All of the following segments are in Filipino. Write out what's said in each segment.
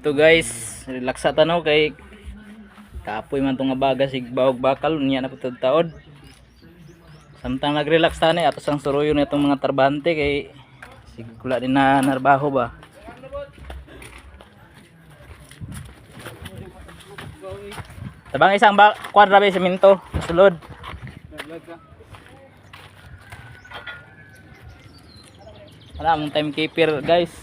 dito guys, relax sa tanaw kay kapoy man tong nga baga sig bawog bakal unya na pud taod. Samtang nag-relax tani atos ang suruyo nitong mga trabahante kay sig kula din na narbaho ba. Tabang isang kwadra ba semento sulod. Wala mong timekeeper guys.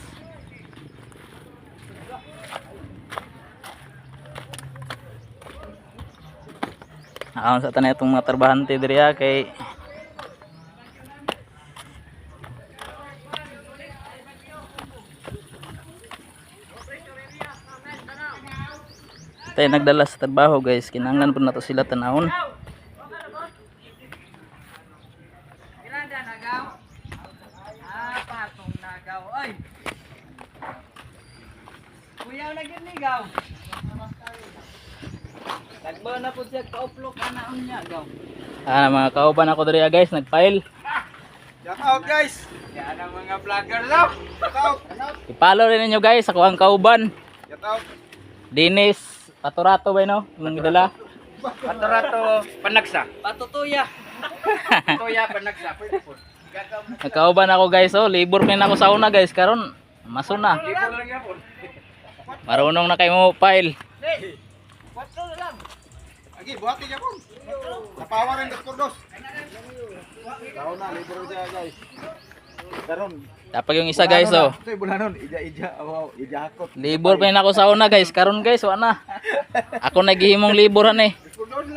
Sa tanay itong mga trabahante diri kay tayo nagdala sa trabaho guys, kinahanglan po na to sila tanahon. Patong nagaw oy. Kuya lagi nigaw. Nagba na pud siya ka-upload anaon niya gaw. Mga kauban ako diri guys, nag-file. Shout out guys. Yan ang mga vlogger daw. Shout out. I-follow rin ninyo guys, ako ang kauban. Shout out. Dinis Paturato ba no? Mong dala. Paturato panagsa. Patutuya. Tuya panagsa. Pwede po. Nagkauban ako guys, oh, libur pa ako sa una guys, karon masuna. Libur lang yapon. Marunong na kayo mo file. Patro lang. Agi buhati yapon. Napawaran Dr. Dos. Taon na libur siya guys. Karon Tapos yung isa guys, oh. ito bulanon, ija wow, ija hakot. Libur pa ako sa una guys, karon guys, wala na. Ako naghihimong liburan eh.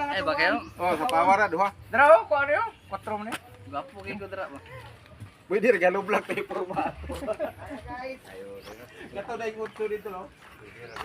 Ay ba kayo? Oh, sa pawara duha. Dra ko ano yo? 4 man. Gapo kay ko dra ba. Pwede regalo black paper ba? Guys. Ayo. Gato dai ko dito no.